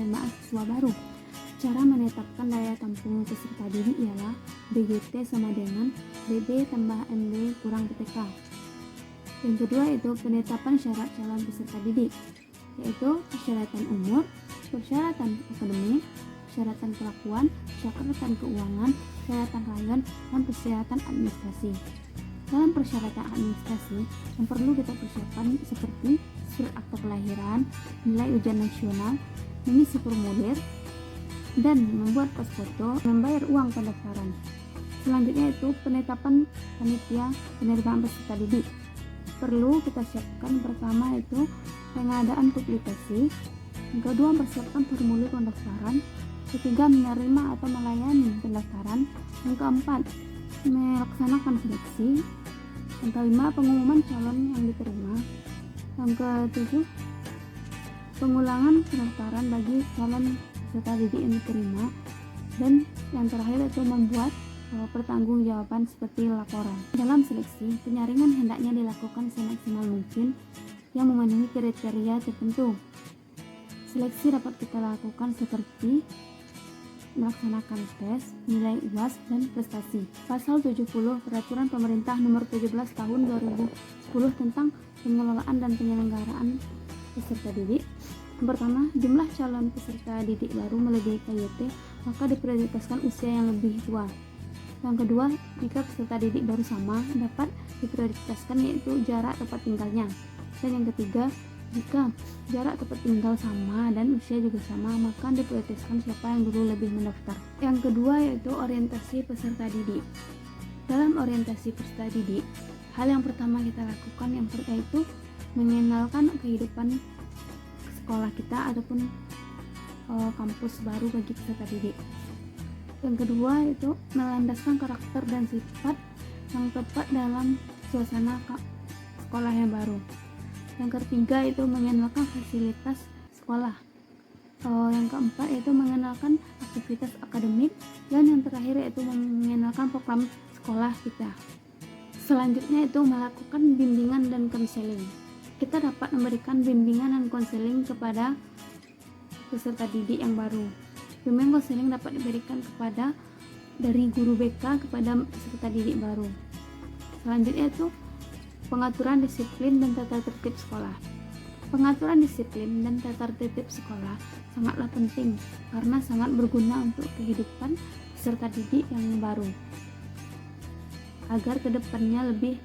penerimaan siswa baru. Cara menetapkan daya tampung peserta didik ialah BGT sama dengan BB tambah MB kurang PTK. Yang kedua itu penetapan syarat calon peserta didik, yaitu persyaratan umur, persyaratan akademik, persyaratan kelakuan, persyaratan keuangan, persyaratan rayon, dan persyaratan administrasi. Dalam persyaratan administrasi yang perlu kita persiapkan seperti surat akta kelahiran, nilai ujian nasional, mengisi formulir, dan membuat pos foto, membayar uang pendaftaran. Selanjutnya itu penetapan panitia penerimaan peserta didik. Perlu kita siapkan pertama itu pengadaan publikasi, yang kedua mempersiapkan formulir pendaftaran, ketiga menerima atau melayani pendaftaran, yang keempat melaksanakan seleksi, yang kelima pengumuman calon yang diterima, yang ketujuh pengulangan pendaftaran bagi calon peserta didik yang diterima, dan yang terakhir itu membuat pertanggungjawaban seperti laporan. Dalam seleksi, penyaringan hendaknya dilakukan semaksimal mungkin yang memenuhi kriteria tertentu. Seleksi dapat kita lakukan seperti melaksanakan tes, nilai UAS, dan prestasi. Pasal 70 Peraturan Pemerintah Nomor 17 Tahun 2010 tentang pengelolaan dan penyelenggaraan peserta didik. Yang pertama, jumlah calon peserta didik baru melebihi KYT, maka diprioritaskan usia yang lebih tua. Yang kedua, jika peserta didik baru sama, dapat diprioritaskan yaitu jarak tempat tinggalnya. Dan yang ketiga, jika jarak tempat tinggal sama dan usia juga sama, maka diprioritaskan siapa yang dulu lebih mendaftar. Yang kedua yaitu orientasi peserta didik. Dalam orientasi peserta didik, hal yang pertama kita lakukan yaitu mengenalkan kehidupan sekolah kita ataupun kampus baru bagi peserta didik. Yang kedua itu melandaskan karakter dan sifat yang tepat dalam suasana sekolah yang baru. Yang ketiga itu mengenalkan fasilitas sekolah. Yang keempat itu mengenalkan aktivitas akademik, dan yang terakhir yaitu mengenalkan program sekolah kita. Selanjutnya itu melakukan bimbingan dan konseling. Kita dapat memberikan bimbingan dan konseling kepada peserta didik yang baru. Bimbingan konseling dapat diberikan dari guru BK kepada peserta didik baru. Selanjutnya itu pengaturan disiplin dan tata tertib sekolah. Pengaturan disiplin dan tata tertib sekolah sangatlah penting karena sangat berguna untuk kehidupan peserta didik yang baru, agar kedepannya lebih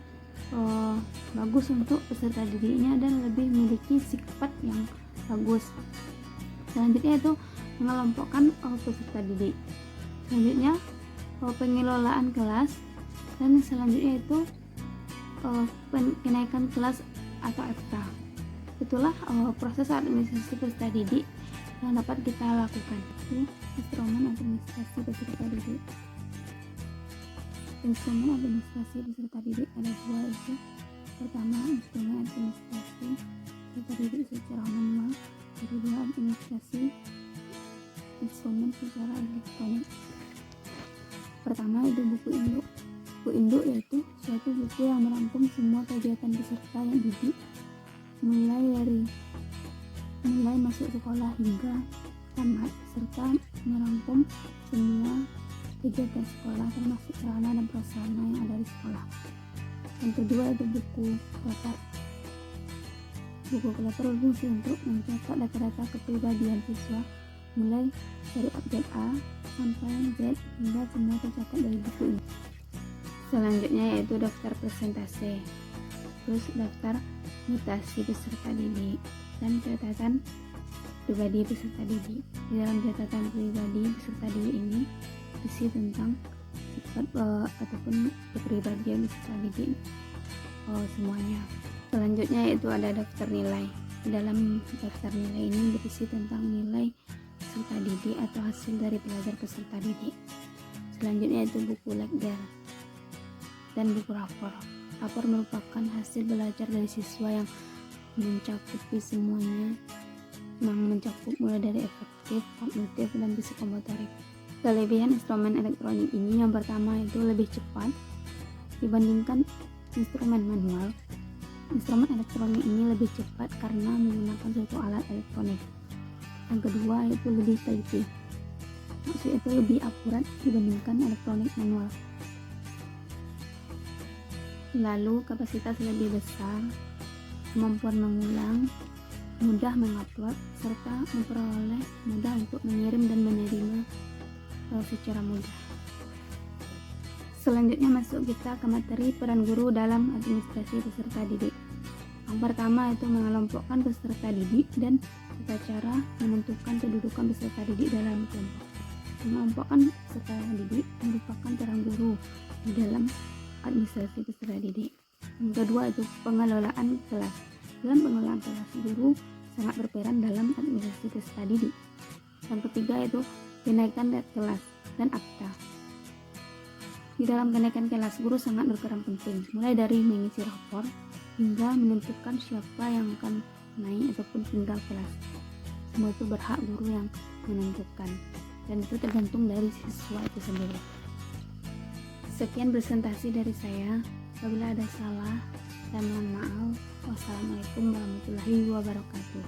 bagus untuk peserta didiknya dan lebih memiliki sifat yang bagus. Selanjutnya itu mengelompokkan peserta didik. Selanjutnya pengelolaan kelas, dan selanjutnya itu kenaikan kelas atau FK. Itulah proses administrasi peserta didik yang dapat kita lakukan. Itu instrumen administrasi peserta didik. Instrumen administrasi peserta didik ada dua, itu pertama instrumen administrasi peserta didik secara manual, kedua administrasi instrumen secara elektronik. Pertama itu buku induk. Buku induk yaitu suatu buku yang merangkum semua kegiatan peserta yang didik, mulai masuk sekolah hingga tamat, serta merangkum semua kegiatan sekolah termasuk sarana dan prasarana yang ada di sekolah. Yang kedua itu buku klaper. Buku klaper berfungsi untuk mencatat data-data kepribadian siswa mulai dari abjad A sampai Z hingga semua tercatat dari buku ini. Selanjutnya yaitu daftar presentasi, terus daftar mutasi peserta didik, dan catatan pribadi peserta didik. Di dalam catatan pribadi peserta didik ini isi tentang sifat ataupun kepribadian peserta didik semuanya. Selanjutnya yaitu ada daftar nilai. Di dalam daftar nilai ini berisi tentang nilai peserta didik atau hasil dari belajar peserta didik. Selanjutnya itu buku lekder dan buku rapor. Rapor merupakan hasil belajar dari siswa yang mencakupi semuanya, yang mencakup mulai dari efektif, kognitif, dan psikomotorik. Kelebihan instrumen elektronik ini yang pertama itu lebih cepat dibandingkan instrumen manual. Instrumen elektronik ini lebih cepat karena menggunakan suatu alat elektronik. Yang kedua itu lebih teliti, maksudnya itu lebih akurat dibandingkan elektronik manual. Lalu kapasitas lebih besar, kemampuan mengulang, mudah mengupload, serta memperoleh mudah untuk mengirim dan menerima secara mudah. Selanjutnya masuk kita ke materi peran guru dalam administrasi peserta didik. Yang pertama itu mengelompokkan peserta didik dan tata cara menentukan kedudukan peserta didik dalam kelompok. Mengelompokkan peserta didik merupakan peran guru di dalam administrasi peserta didik. Yang kedua itu pengelolaan kelas. Dalam pengelolaan kelas, guru sangat berperan dalam administrasi peserta didik. Yang ketiga itu kenaikan kelas dan akta. Di dalam kenaikan kelas, guru sangat berperan penting, mulai dari mengisi rapor hingga menentukan siapa yang akan naik ataupun tinggal kelas. Semua itu berhak guru yang menentukan, dan itu tergantung dari siswa itu sendiri. Sekian presentasi dari saya. Apabila ada salah, saya mohon maaf. Wassalamualaikum warahmatullahi wabarakatuh.